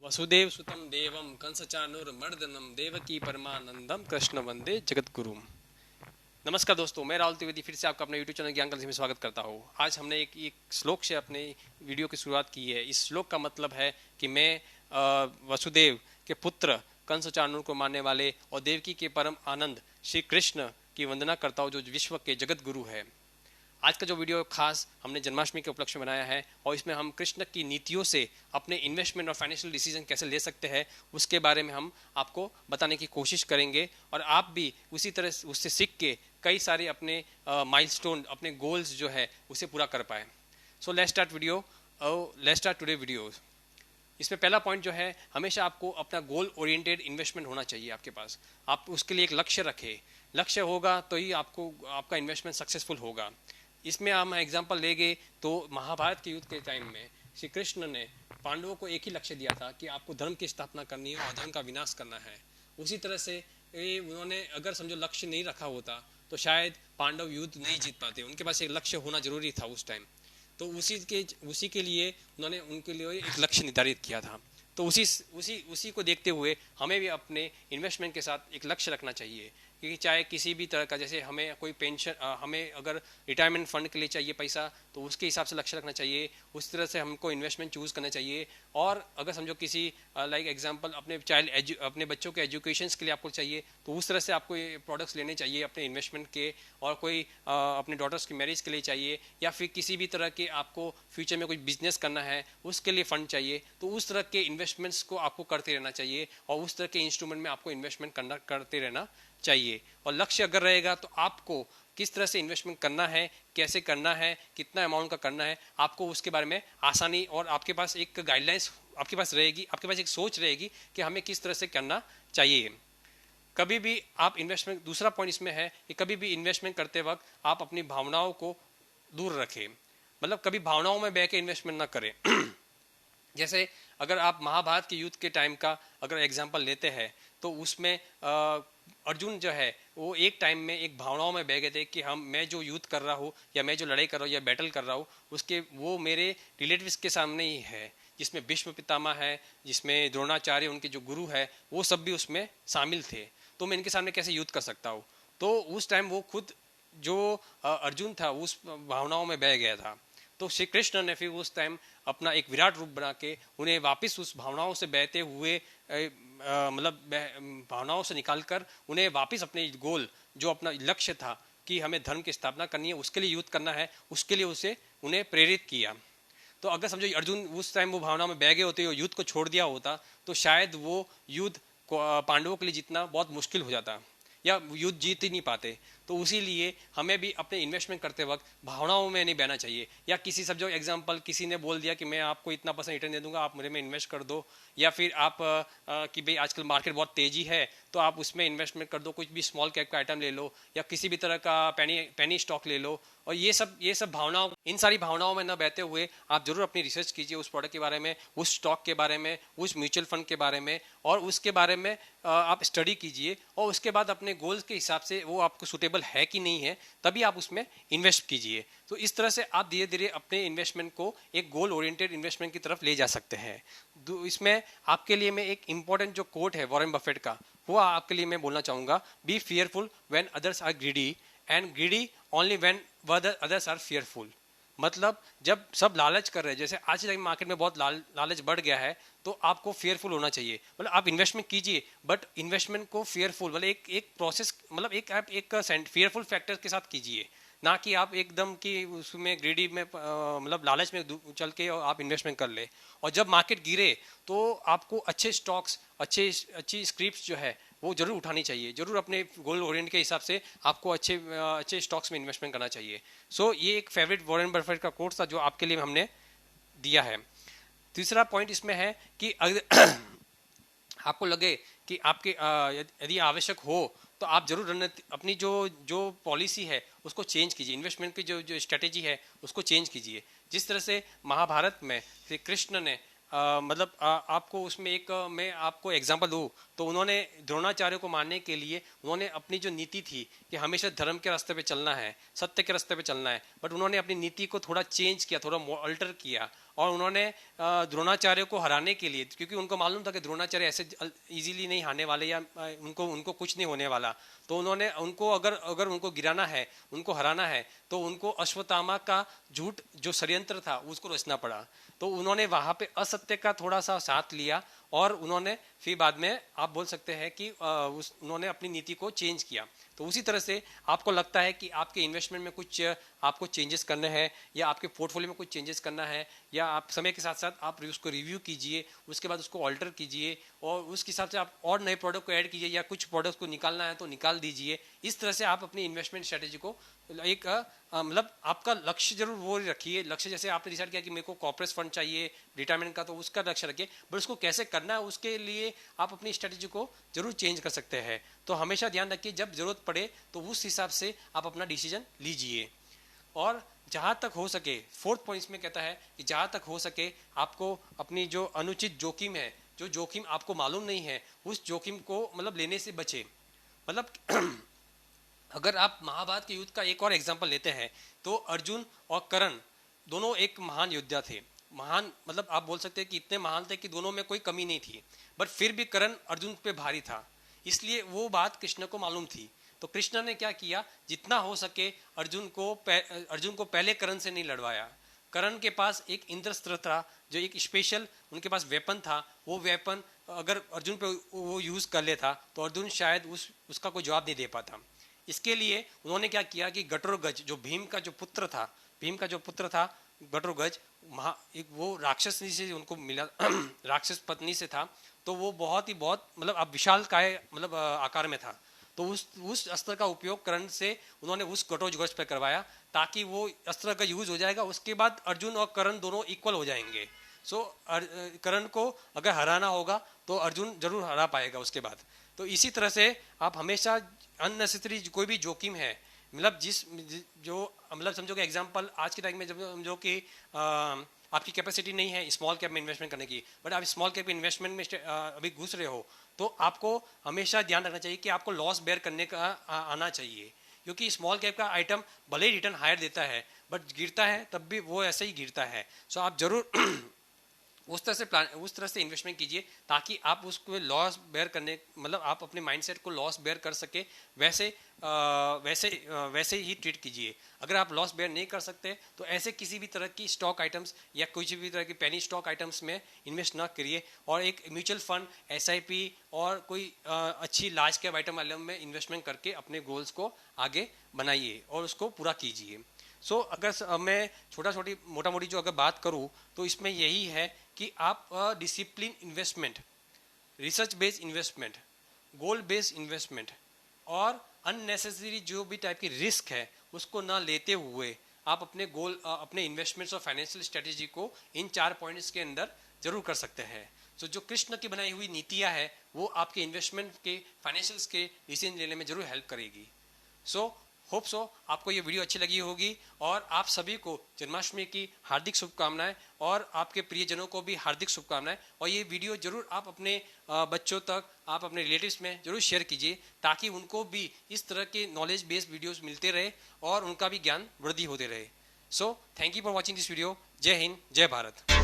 वसुदेव सुतम देवम कंसचाणूरमर्दनम देवकी परमानंदम कृष्ण वंदे जगतगुरुम। नमस्कार दोस्तों, मैं राहुल त्रिवेदी फिर से आपका अपने यूट्यूब चैनल ज्ञान कलसी में स्वागत करता हूँ। आज हमने एक श्लोक से अपने वीडियो की शुरुआत की है। इस श्लोक का मतलब है कि मैं वसुदेव के पुत्र कंसचाणूर को मारने वाले और देवकी के परम आनंद श्री कृष्ण की वंदना करता हूँ, जो विश्व के जगत गुरु है। आज का जो वीडियो खास हमने जन्माष्टमी के उपलक्ष्य में बनाया है और इसमें हम कृष्ण की नीतियों से अपने इन्वेस्टमेंट और फाइनेंशियल डिसीजन कैसे ले सकते हैं उसके बारे में हम आपको बताने की कोशिश करेंगे, और आप भी उसी तरह उससे सीख के कई सारे अपने माइलस्टोन, अपने गोल्स जो है उसे पूरा कर पाए। So let's start today video. इसमें पहला पॉइंट जो है, हमेशा आपको अपना गोल ओरिएंटेड इन्वेस्टमेंट होना चाहिए आपके पास। आप उसके लिए एक लक्ष्य रखें। लक्ष्य होगा तो ही आपका इन्वेस्टमेंट सक्सेसफुल होगा। इसमें हम एग्जांपल लेंगे तो महाभारत के युद्ध के टाइम में श्री कृष्ण ने पांडवों को एक ही लक्ष्य दिया था कि आपको धर्म की स्थापना करनी है और धर्म का विनाश करना है। उसी तरह से उन्होंने अगर समझो लक्ष्य नहीं रखा होता तो शायद पांडव युद्ध नहीं जीत पाते। उनके पास एक लक्ष्य होना जरूरी था उस टाइम। तो उसी के लिए उन्होंने उनके लिए एक लक्ष्य निर्धारित किया था। तो उसी को देखते हुए हमें भी अपने इन्वेस्टमेंट के साथ एक लक्ष्य रखना चाहिए, क्योंकि चाहे किसी भी तरह का, जैसे हमें कोई पेंशन, हमें अगर रिटायरमेंट फंड के लिए चाहिए पैसा तो उसके हिसाब से लक्ष्य रखना चाहिए। उस तरह से हमको इन्वेस्टमेंट चूज करना चाहिए। और अगर समझो किसी लाइक एग्जांपल अपने बच्चों के एजुकेशन के लिए आपको चाहिए तो उस तरह से आपको ये प्रोडक्ट्स लेने चाहिए अपने इन्वेस्टमेंट के। और कोई अपने डॉटर्स की मैरिज के लिए चाहिए, या फिर किसी भी तरह के आपको फ्यूचर में कोई बिजनेस करना है उसके लिए फंड चाहिए, तो उस तरह के इन्वेस्टमेंट्स को आपको करते रहना चाहिए और उस तरह के इंस्ट्रूमेंट में आपको इन्वेस्टमेंट करते रहना चाहिए। और लक्ष्य अगर रहेगा तो आपको किस तरह से इन्वेस्टमेंट करना है, कैसे करना है, कितना अमाउंट का करना है, आपको उसके बारे में आसानी, और आपके पास एक गाइडलाइंस आपके पास रहेगी, आपके पास एक सोच रहेगी कि हमें किस तरह से करना चाहिए। कभी भी आप इन्वेस्टमेंट, दूसरा पॉइंट इसमें है कि कभी भी इन्वेस्टमेंट करते वक्त आप अपनी भावनाओं को दूर रखें। मतलब कभी भावनाओं में बह के इन्वेस्टमेंट ना करें। जैसे अगर आप महाभारत के युद्ध के टाइम का अगर एग्जांपल लेते हैं तो उसमें अर्जुन जो है वो एक टाइम में एक भावनाओं में बह गए थे कि मैं जो युद्ध कर रहा हूँ या मैं जो लड़ाई कर रहा हूँ या बैटल कर रहा हूँ उसके वो मेरे रिलेटिव्स के सामने ही है, जिसमें भीष्म पितामह है, जिसमें द्रोणाचार्य उनके जो गुरु है वो सब भी उसमें शामिल थे। तो मैं इनके सामने कैसे युद्ध कर सकता हूँ। तो उस टाइम वो खुद जो अर्जुन था उस भावनाओं में बह गया था। तो श्री कृष्ण ने फिर उस टाइम अपना एक विराट रूप बना के उन्हें वापस उस भावनाओं से बहते हुए मतलब भावनाओं से निकालकर उन्हें वापस अपने गोल, जो अपना लक्ष्य था कि हमें धर्म की स्थापना करनी है, उसके लिए युद्ध करना है, उसके लिए उन्हें प्रेरित किया। तो अगर समझो अर्जुन उस टाइम वो भावना में बह गए होते, युद्ध को छोड़ दिया होता तो शायद वो युद्ध पांडवों के लिए जीतना बहुत मुश्किल हो जाता या युद्ध जीत ही नहीं पाते। तो उसी लिए हमें भी अपने इन्वेस्टमेंट करते वक्त भावनाओं में नहीं बहना चाहिए। या किसी सब जो एग्जांपल किसी ने बोल दिया कि मैं आपको इतना % रिटर्न दे दूंगा, आप मेरे में इन्वेस्ट कर दो, या फिर आप कि भाई आजकल मार्केट बहुत तेजी है तो आप उसमें इन्वेस्टमेंट कर दो, कुछ भी स्मॉल कैप का आइटम ले लो या किसी भी तरह का पेनी स्टॉक ले लो। और ये सब भावनाओं, इन सारी भावनाओं में न बहते हुए आप जरूर अपनी रिसर्च कीजिए उस प्रोडक्ट के बारे में, उस स्टॉक के बारे में, उस म्यूचुअल फंड के बारे में, और उसके बारे में आप स्टडी कीजिए। और उसके बाद अपने गोल्स के हिसाब से वो आपको सुटेबल है कि नहीं है तभी आप उसमें इन्वेस्ट कीजिए। तो इस तरह से आप धीरे धीरे अपने इन्वेस्टमेंट को एक गोल ओरिएंटेड इन्वेस्टमेंट की तरफ ले जा सकते हैं। इसमें आपके लिए मैं एक इंपॉर्टेंट जो कोट है वॉरेन बफेट का, वो आपके लिए मैं बोलना चाहूंगा। Be fearful when others are greedy and greedy only when others are fearful. मतलब जब सब लालच कर रहे हैं, जैसे आज के मार्केट में बहुत लालच बढ़ गया है, तो आपको फेयरफुल होना चाहिए। मतलब आप इन्वेस्टमेंट कीजिए बट इन्वेस्टमेंट को फेयरफुल, मतलब एक प्रोसेस, मतलब एक फेयरफुल फैक्टर के साथ कीजिए, ना कि आप एकदम कि उसमें ग्रीडी में मतलब लालच में चल के और आप इन्वेस्टमेंट कर ले। और जब मार्केट गिरे तो आपको अच्छे स्टॉक्स, अच्छी स्क्रिप्ट्स जो है वो जरूर उठानी चाहिए। जरूर अपने गोल ओरिएंट के हिसाब से आपको अच्छे स्टॉक्स में इन्वेस्टमेंट करना चाहिए। सो ये एक फेवरेट वॉरेन बफेट का कोट था जो आपके लिए हमने दिया है। तीसरा पॉइंट इसमें है कि आपको लगे कि आपके यदि आवश्यक हो तो आप जरूर अपनी जो पॉलिसी है उसको चेंज कीजिए। इन्वेस्टमेंट की जो स्ट्रेटेजी है उसको चेंज कीजिए। जिस तरह से महाभारत में श्री कृष्ण ने मतलब आपको उसमें मैं आपको एग्जांपल दूँ तो उन्होंने द्रोणाचार्य को मारने के लिए उन्होंने अपनी जो नीति थी कि हमेशा धर्म के रास्ते पे चलना है, सत्य के रास्ते पे चलना है, बट उन्होंने अपनी नीति को थोड़ा चेंज किया, थोड़ा अल्टर किया और उन्होंने द्रोणाचार्य को हराने के लिए, क्योंकि उनको मालूम था कि द्रोणाचार्य ऐसे इजीली नहीं हारने वाले या उनको उनको कुछ नहीं होने वाला, तो उन्होंने उनको अगर उनको गिराना है, उनको हराना है, तो उनको अश्वत्थामा का झूठ जो षड्यंत्र था उसको रचना पड़ा। तो उन्होंने वहां पे असत्य का थोड़ा सा साथ लिया और उन्होंने फिर बाद में आप बोल सकते हैं कि उन्होंने अपनी नीति को चेंज किया। तो उसी तरह से आपको लगता है कि आपके इन्वेस्टमेंट में कुछ आपको चेंजेस करने हैं या आपके पोर्टफोलियो में कुछ चेंजेस करना है, या आप समय के साथ साथ आप उसको रिव्यू कीजिए, उसके बाद उसको ऑल्टर कीजिए और उसके हिसाब से आप और नए प्रोडक्ट को ऐड कीजिए, या कुछ प्रोडक्ट्स को निकालना है तो निकाल दीजिए। इस तरह से आप अपनी इन्वेस्टमेंट स्ट्रेटेजी को एक मतलब आपका लक्ष्य जरूर वो रखिए। लक्ष्य जैसे आपने डिसाइड किया कि मेरे को कॉर्पोरेट फंड चाहिए रिटायरमेंट का, तो उसका लक्ष्य रखिए, बट उसको कैसे करना है उसके लिए आप अपनी स्ट्रेटेजी को जरूर चेंज कर सकते हैं। तो हमेशा ध्यान रखिए जब जरूरत पड़े तो उस हिसाब से आप अपना डिसीजन लीजिए। और जहां तक हो सके, फोर्थ पॉइंट में कहता है कि जहां तक हो सके आपको अपनी जो अनुचित जोखिम है, जो जोखिम आपको मालूम नहीं है, उस जोखिम को मतलब लेने से बचे। मतलब अगर आप महाभारत के युद्ध का एक और एग्जांपल लेते हैं तो अर्जुन और कर्ण दोनों एक महान योद्धा थे। महान मतलब आप बोल सकते हैं कि इतने महान थे कि दोनों में कोई कमी नहीं थी, बट फिर भी कर्ण अर्जुन पे भारी था, इसलिए वो बात कृष्ण को मालूम थी। तो कृष्ण ने क्या किया, जितना हो सके अर्जुन को पहले कर्ण से नहीं लड़वाया। कर्ण के पास एक इंद्रस्त्र था जो एक स्पेशल उनके पास वेपन था, वो वेपन अगर अर्जुन पे वो यूज कर लेता तो अर्जुन शायद उसका कोई जवाब नहीं दे पाता। इसके लिए उन्होंने क्या किया कि घटोत्कच जो भीम का जो पुत्र था घटोत्कच, एक वो राक्षसनी से उनको मिला राक्षस पत्नी से था, तो वो बहुत मतलब अब विशाल काय मतलब आकार में था। तो उस अस्त्र का उपयोग कर्ण से उन्होंने उस घटोत्कच पे करवाया ताकि वो अस्त्र का यूज हो जाएगा, उसके बाद अर्जुन और कर्ण दोनों इक्वल हो जाएंगे। सो कर्ण को अगर हराना होगा तो अर्जुन जरूर हरा पाएगा उसके बाद। तो इसी तरह से आप हमेशा अननेसेसरी कोई भी जोखिम है, मतलब जो मतलब समझो कि एग्जांपल आज के टाइम में जब समझो कि आपकी कैपेसिटी नहीं है स्मॉल कैप में इन्वेस्टमेंट करने की, बट आप स्मॉल कैप इन्वेस्टमेंट में अभी घुस रहे हो, तो आपको हमेशा ध्यान रखना चाहिए कि आपको लॉस बेयर करने का आना चाहिए, क्योंकि स्मॉल कैप का आइटम भले ही रिटर्न हायर देता है बट गिरता है तब भी वो ऐसे ही गिरता है। सो आप जरूर उस तरह से इन्वेस्टमेंट कीजिए ताकि आप उसको लॉस बेयर करने मतलब आप अपने माइंडसेट को लॉस बेयर कर सके, वैसे ही ट्रीट कीजिए। अगर आप लॉस बेयर नहीं कर सकते तो ऐसे किसी भी तरह की स्टॉक आइटम्स या किसी भी तरह की पेनी स्टॉक आइटम्स में इन्वेस्ट ना करिए, और एक म्यूचुअल फंड, SIP और कोई अच्छी लार्ज कैप आइटम में इन्वेस्टमेंट करके अपने गोल्स को आगे बनाइए और उसको पूरा कीजिए। सो अगर मैं मोटा मोटी जो अगर बात करूँ तो इसमें यही है कि आप discipline investment, research based investment, गोल बेस्ड इन्वेस्टमेंट और अननेसेसरी जो भी टाइप की रिस्क है उसको ना लेते हुए आप अपने इन्वेस्टमेंट्स और फाइनेंशियल स्ट्रेटेजी को इन 4 पॉइंट्स के अंदर जरूर कर सकते हैं। सो जो कृष्ण की बनाई हुई नीतियां है वो आपके इन्वेस्टमेंट के फाइनेंशियल्स के डिसीजन लेने में जरूर हेल्प करेगी। सो होप सो आपको ये वीडियो अच्छी लगी होगी, और आप सभी को जन्माष्टमी की हार्दिक शुभकामनाएं और आपके प्रियजनों को भी हार्दिक शुभकामनाएं। और ये वीडियो जरूर आप अपने बच्चों तक, आप अपने रिलेटिव्स में जरूर शेयर कीजिए ताकि उनको भी इस तरह के नॉलेज बेस्ड वीडियोस मिलते रहे और उनका भी ज्ञान वृद्धि होते रहे। So thank you for watching this video. जय हिंद, जय भारत।